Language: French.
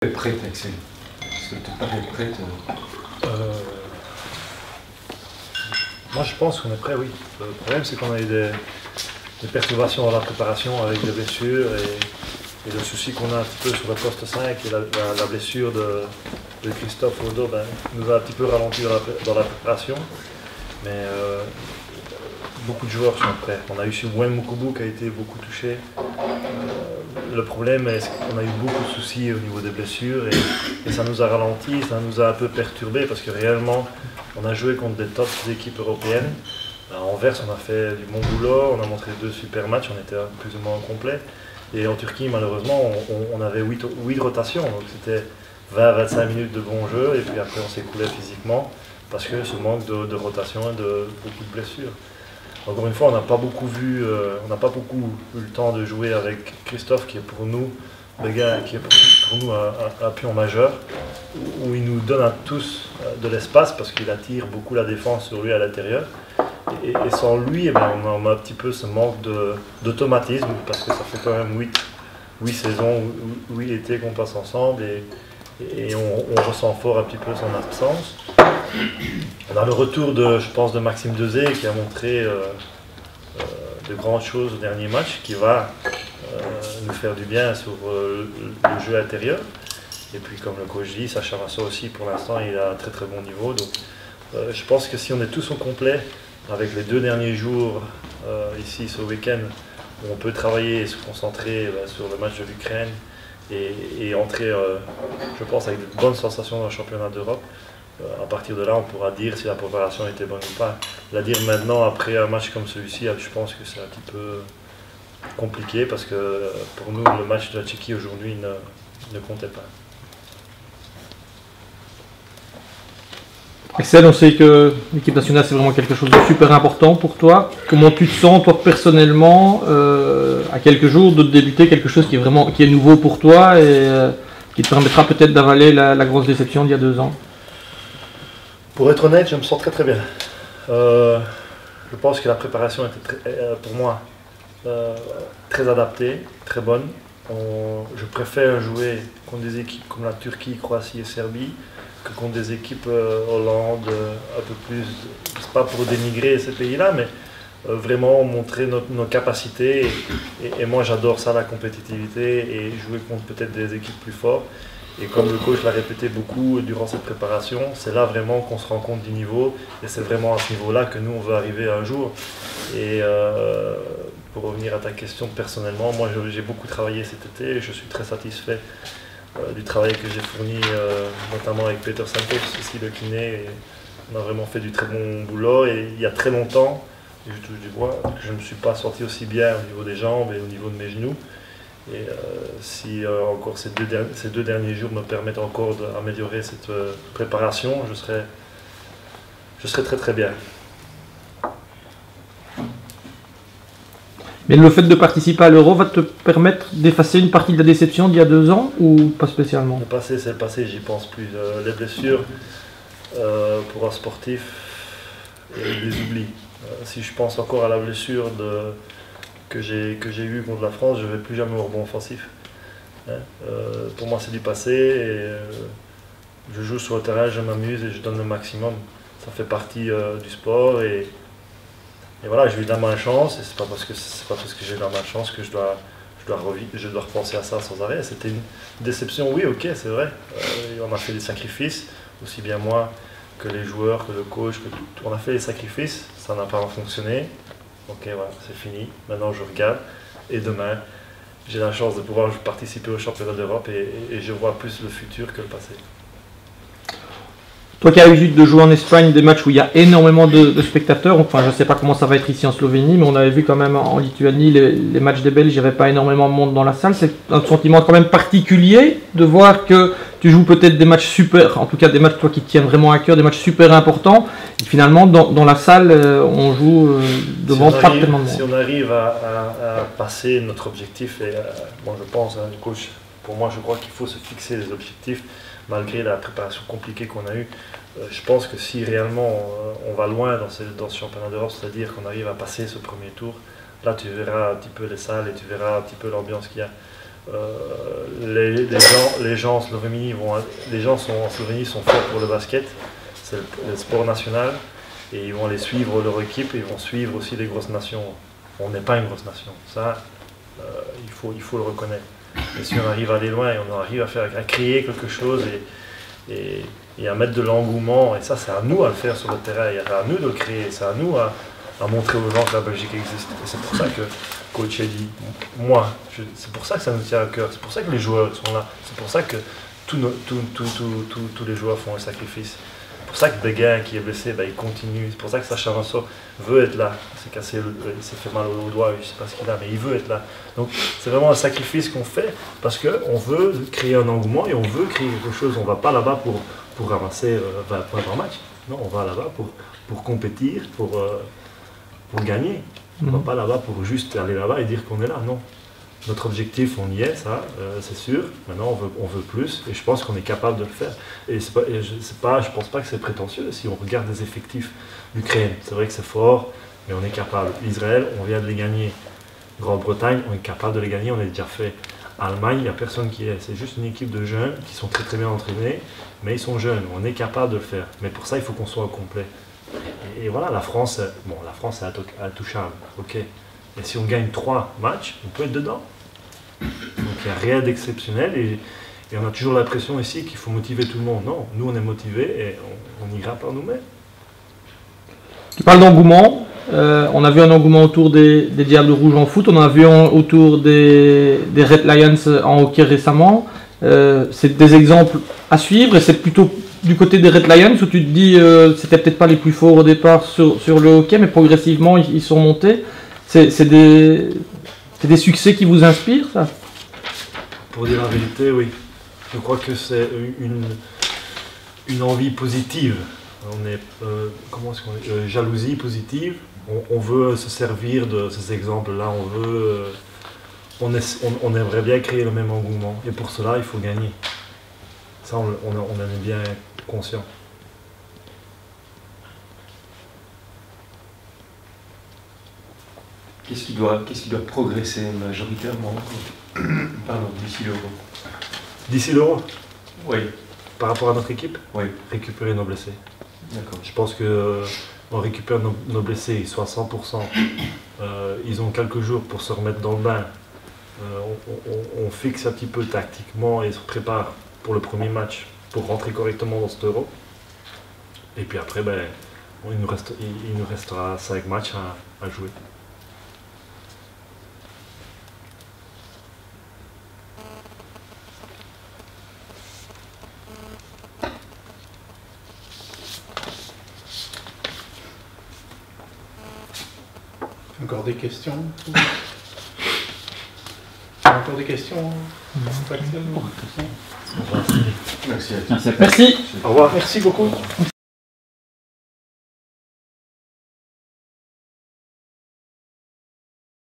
Tu es prête, Axel? Est-ce que tu parais prête? Moi je pense qu'on est prêt, oui. Le problème c'est qu'on a eu des perturbations dans la préparation avec des blessures et le souci qu'on a un petit peu sur le poste 5 et la blessure de Christophe au dos nous a un petit peu ralenti dans la préparation. Mais beaucoup de joueurs sont prêts. On a eu sur Wayne Mukubu qui a été beaucoup touché. Le problème est qu'on a eu beaucoup de soucis au niveau des blessures et ça nous a ralenti, ça nous a un peu perturbé parce que réellement on a joué contre des top équipes européennes. À Anvers on a fait du bon boulot, on a montré 2 super matchs, on était plus ou moins complet. Et en Turquie malheureusement on avait 8 rotations, donc c'était 20-25 minutes de bon jeu et puis après on s'écoulait physiquement parce que ce manque de rotation et de beaucoup de blessures. Encore une fois, on n'a pas beaucoup eu le temps de jouer avec Christophe, qui est pour nous le gars qui est pour nous un pion majeur, où il nous donne à tous de l'espace parce qu'il attire beaucoup la défense sur lui à l'intérieur. Et sans lui, on a un petit peu ce manque d'automatisme parce que ça fait quand même 8 saisons, 8 étés qu'on passe ensemble et on ressent fort un petit peu son absence. On a le retour je pense, de Maxime Dezé qui a montré de grandes choses au dernier match, qui va nous faire du bien sur le jeu intérieur. Et puis comme le coach dit, Sacha Massa aussi pour l'instant il a un très très bon niveau. Donc je pense que si on est tous au complet avec les 2 derniers jours ici ce week-end, où on peut travailler et se concentrer sur le match de l'Ukraine et entrer, je pense, avec de bonnes sensations dans le championnat d'Europe. À partir de là, on pourra dire si la préparation était bonne ou pas. La dire maintenant, après un match comme celui-ci, je pense que c'est un petit peu compliqué parce que pour nous, le match de la Tchéquie aujourd'hui ne comptait pas. Axel, on sait que l'équipe nationale c'est vraiment quelque chose de super important pour toi. Comment tu te sens toi personnellement à quelques jours de débuter quelque chose qui est nouveau pour toi et qui te permettra peut-être d'avaler la grosse déception d'il y a 2 ans? Pour être honnête, je me sens très très bien. Je pense que la préparation était pour moi très adaptée, très bonne. Je préfère jouer contre des équipes comme la Turquie, Croatie et Serbie que contre des équipes Hollande, un peu plus, c'est pas pour dénigrer ces pays-là, mais vraiment montrer nos capacités. Et moi j'adore ça, la compétitivité, et jouer contre peut-être des équipes plus fortes. Et comme le coach l'a répété beaucoup durant cette préparation, c'est là vraiment qu'on se rend compte du niveau et c'est vraiment à ce niveau-là que nous on veut arriver un jour. Et pour revenir à ta question personnellement, moi j'ai beaucoup travaillé cet été et je suis très satisfait du travail que j'ai fourni, notamment avec Peter Santos, ici le kiné. Et on a vraiment fait du très bon boulot et il y a très longtemps, et je touche du bois, que je ne me suis pas sorti aussi bien au niveau des jambes et au niveau de mes genoux. Et si encore ces 2 derniers jours me permettent encore d'améliorer cette préparation, je serai très très bien. Mais le fait de participer à l'Euro va te permettre d'effacer une partie de la déception d'il y a 2 ans ou pas spécialement? Le passé c'est le passé, j'y pense plus. Les blessures pour un sportif, je les oublie. Si je pense encore à la blessure que j'ai eu contre la France, je ne vais plus jamais au rebond offensif. Pour moi c'est du passé et je joue sur le terrain, je m'amuse et je donne le maximum. Ça fait partie du sport et voilà, j'ai eu de la malchance et c'est pas parce que j'ai eu de la malchance que je dois repenser à ça sans arrêt. C'était une déception, oui, ok, c'est vrai. On a fait des sacrifices, aussi bien moi que les joueurs, que le coach, on a fait des sacrifices, ça n'a pas fonctionné. Ok, voilà, c'est fini. Maintenant, je regarde. Et demain, j'ai la chance de pouvoir participer au championnat d'Europe et je vois plus le futur que le passé. Toi qui as eu de jouer en Espagne des matchs où il y a énormément de spectateurs, enfin je ne sais pas comment ça va être ici en Slovénie, mais on avait vu quand même en Lituanie les matchs des Belges, il n'y avait pas énormément de monde dans la salle. C'est un sentiment quand même particulier de voir que tu joues peut-être des matchs super, en tout cas des matchs toi qui te tiennent vraiment à cœur, des matchs super importants, et finalement dans la salle on joue devant pas tellement de monde. Si on arrive à passer notre objectif, et moi je pense, hein, coach, pour moi je crois qu'il faut se fixer des objectifs malgré la préparation compliquée qu'on a eue. Je pense que si réellement on va loin dans ce championnat d'Europe, c'est-à-dire qu'on arrive à passer ce premier tour, là tu verras un petit peu les salles et tu verras un petit peu l'ambiance qu'il y a. les gens en Slovénie en Slovénie sont forts pour le basket, c'est le sport national, et ils vont aller suivre leur équipe, et ils vont suivre aussi les grosses nations. On n'est pas une grosse nation, ça il faut le reconnaître. Et si on arrive à aller loin et on arrive à créer quelque chose et à mettre de l'engouement, et ça c'est à nous à le faire sur le terrain, et à nous de le créer, c'est à nous à montrer aux gens que la Belgique existe. Et c'est pour ça que coach a dit, c'est pour ça que ça nous tient à cœur, c'est pour ça que les joueurs sont là, c'est pour ça que tous les joueurs font un sacrifice. C'est pour ça que Béguin qui est blessé, il continue, c'est pour ça que Sacha Vincent veut être là. Il s'est fait mal au doigt, je ne sais pas ce qu'il a, mais il veut être là. Donc c'est vraiment un sacrifice qu'on fait parce qu'on veut créer un engouement et on veut créer quelque chose. On ne va pas là-bas pour ramasser 20 points par match. Non, on va là-bas pour compétir, pour gagner. On ne va pas là-bas pour juste aller là-bas et dire qu'on est là. Non. Notre objectif, on y est, ça, c'est sûr. Maintenant, on veut plus et je pense qu'on est capable de le faire. Et je pense pas que c'est prétentieux si on regarde les effectifs d'Ukraine. C'est vrai que c'est fort, mais on est capable. Israël, on vient de les gagner. Grande-Bretagne, on est capable de les gagner, on est déjà fait. Allemagne, il n'y a personne qui est. C'est juste une équipe de jeunes qui sont très très bien entraînés, mais ils sont jeunes. On est capable de le faire. Mais pour ça, il faut qu'on soit au complet. Et voilà, la France est intouchable. Ok. Et si on gagne 3 matchs, on peut être dedans. Donc il n'y a rien d'exceptionnel et on a toujours l'impression ici qu'il faut motiver tout le monde. Non, nous on est motivés et on ira par nous-mêmes. Tu parles d'engouement. On a vu un engouement autour des Diables Rouges en foot. On a vu autour des Red Lions en hockey récemment. C'est des exemples à suivre et c'est plutôt du côté des Red Lions où tu te dis c'était peut-être pas les plus forts au départ sur le hockey, mais progressivement ils sont montés. C'est des succès qui vous inspirent, ça? Pour dire la vérité, oui. Je crois que c'est une envie positive. On est, comment est-ce qu'on est, jalousie positive. On veut se servir de ces exemples-là. On aimerait bien créer le même engouement. Et pour cela, il faut gagner. Ça, on en est bien conscient. Qu'est-ce qui doit progresser majoritairement d'ici l'Euro? D'ici l'Euro? Oui. Par rapport à notre équipe? Oui. Récupérer nos blessés. D'accord. Je pense qu'on récupère nos blessés, ils sont à 100%. Ils ont quelques jours pour se remettre dans le bain. On fixe un petit peu tactiquement et se prépare pour le premier match pour rentrer correctement dans cet Euro. Et puis après, il nous restera 5 matchs à jouer. Encore des questions? Encore des questions? Merci. Merci. Au revoir. Merci beaucoup.